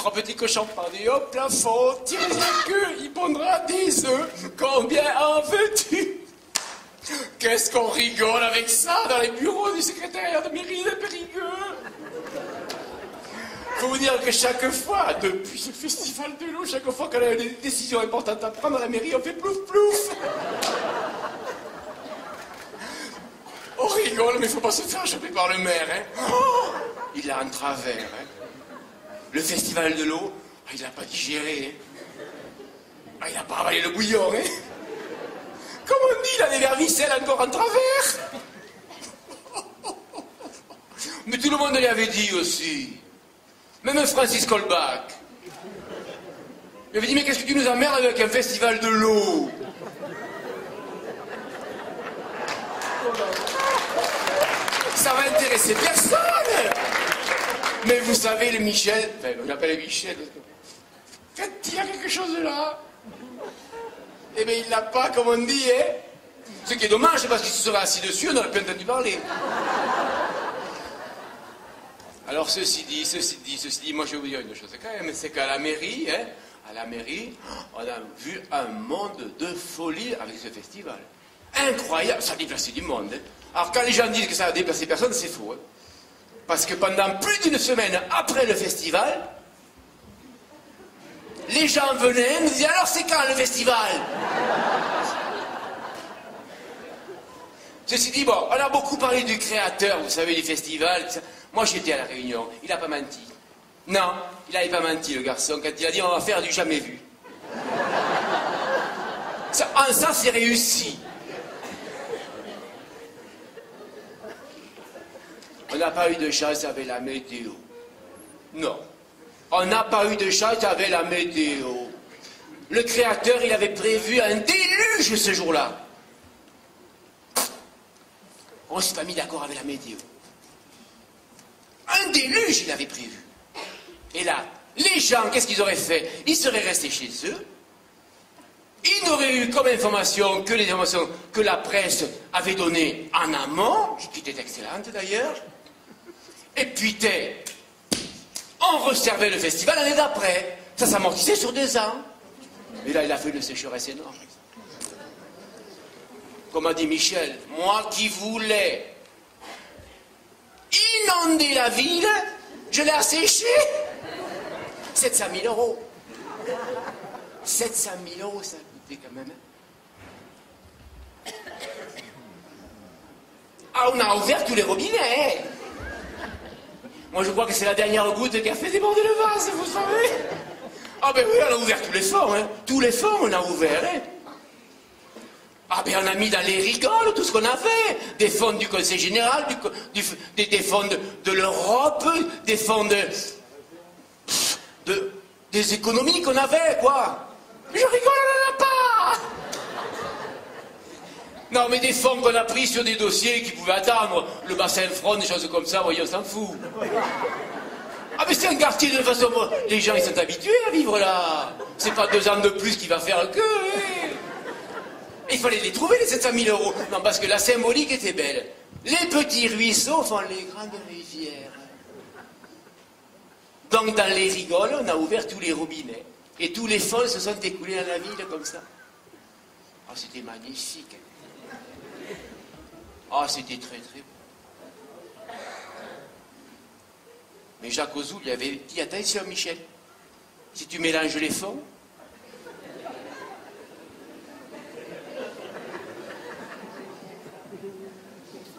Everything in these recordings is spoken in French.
3 petits cochons pendus au plafond, tirez la queue, il pondra des œufs. Combien en veux-tu? Qu'est-ce qu'on rigole avec ça dans les bureaux du secrétariat de mairie de Périgueux? Faut vous dire que chaque fois, depuis ce festival de l'eau, chaque fois qu'on a des décisions importantes à prendre à la mairie, on fait plouf plouf. On rigole, mais faut pas se faire choper par le maire, hein. Oh, il a en travers, hein. Le festival de l'eau, il l'a pas digéré, hein. Il a pas avalé le bouillon, hein. Comme on dit, il a des vermicelles encore en travers. Mais tout le monde lui avait dit aussi. Même Francis Colbach. Il avait dit, mais qu'est-ce que tu nous emmerdes avec un festival de l'eau? Ça va intéresser personne. Mais vous savez, le Michel, enfin, on l'appelle Michel, quand il y a quelque chose là, eh bien, il l'a pas, comme on dit, hein. Ce qui est dommage, parce qu'il se serait assis dessus, on n'aurait pas entendu parler. Alors, ceci dit, moi je vais vous dire une chose quand même, c'est qu'à la mairie, hein, on a vu un monde de folie avec ce festival. Incroyable, ça a déplacé du monde. Hein. Alors, quand les gens disent que ça a déplacé personne, c'est faux. Hein. Parce que pendant plus d'une semaine après le festival, les gens venaient nous disaient, alors c'est quand le festival? Ceci dit, bon, on a beaucoup parlé du créateur, vous savez, du festival. Moi, j'étais à la réunion, il n'a pas menti. Non, il n'avait pas menti, le garçon, quand il a dit, on va faire du jamais vu. Ça c'est réussi. On n'a pas eu de chance avec la météo. Non. On n'a pas eu de chance avec la météo. Le créateur, il avait prévu un déluge ce jour-là. On ne s'est pas mis d'accord avec la météo. Un déluge, il avait prévu. Et là, les gens, qu'est-ce qu'ils auraient fait? Ils seraient restés chez eux. Ils n'auraient eu comme information que les informations que la presse avait données en amont, qui étaient excellentes d'ailleurs. Et puis, on resservait le festival l'année d'après. Ça s'amortissait sur 2 ans. Mais là, il a fait une sécheresse énorme. Comme a dit Michel, moi qui voulais inonder la ville, je l'ai asséché. 700 000 €. 700 000 €, ça a coûté quand même. Ah, on a ouvert tous les robinets. Moi, je crois que c'est la dernière goutte qui a fait déborder le vase, vous savez. Ah ben oui, on a ouvert tous les fonds, hein. Tous les fonds, on a ouvert, hein. Ah ben on a mis dans les rigoles tout ce qu'on avait. Des fonds du Conseil Général, des fonds de l'Europe, des fonds des économies qu'on avait, quoi. Je rigole, on n'en a pas. Non, mais des fonds qu'on a pris sur des dossiers qui pouvaient attendre. Le bassin front, des choses comme ça, voyez, on s'en fout. Ah mais c'est un quartier de façon... Les gens, ils sont habitués à vivre là. C'est pas 2 ans de plus qui va faire que... Il fallait les trouver, les 700 000 €. Non, parce que la symbolique était belle. Les petits ruisseaux font les grandes rivières. Donc, dans les rigoles, on a ouvert tous les robinets. Et tous les fonds se sont écoulés dans la ville comme ça. Ah, c'était magnifique. Ah, c'était très, très beau. Mais Jacques Ozou lui avait dit, attention, Michel, si tu mélanges les fonds,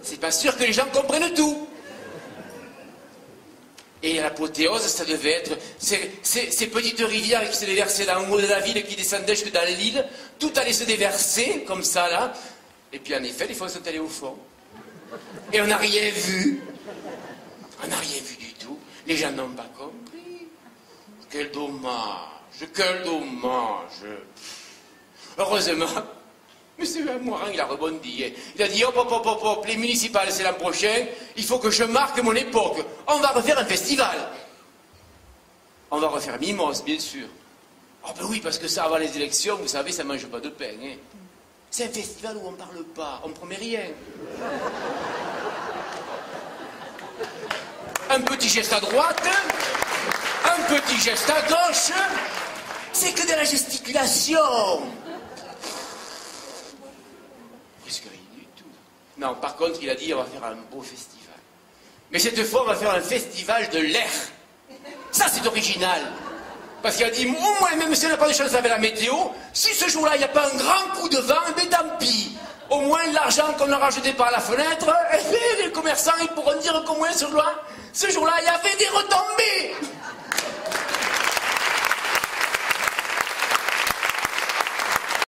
c'est pas sûr que les gens comprennent tout. Et l'apothéose, ça devait être ces petites rivières qui se déversaient dans le haut de la ville, qui descendaient jusque dans l'île, tout allait se déverser, comme ça, là. Et puis, en effet, les fonds sont allés au fond. Et on n'a rien vu. On n'a rien vu du tout. Les gens n'ont pas compris. Quel dommage, quel dommage. Heureusement, M. Morin, il a rebondi. Il a dit, hop, hop, hop, hop, hop, les municipales, c'est l'an prochain, il faut que je marque mon époque. On va refaire un festival. On va refaire Mimos, bien sûr. Ah ben oui, parce que ça, avant les élections, vous savez, ça ne mange pas de pain. Hein. C'est un festival où on ne parle pas, on ne promet rien. Un petit geste à droite, un petit geste à gauche, c'est que de la gesticulation. Presque rien du tout. Non, par contre, il a dit on va faire un beau festival. Mais cette fois, on va faire un festival de l'air. Ça, c'est original. Parce qu'il a dit, au moins, même si on n'a pas de chance avec la météo, si ce jour-là, il n'y a pas un grand coup de vent, mais tant pis. Au moins, l'argent qu'on aura jeté par la fenêtre, les commerçants, ils pourront dire qu'au moins, ce jour-là, il y avait des retombées.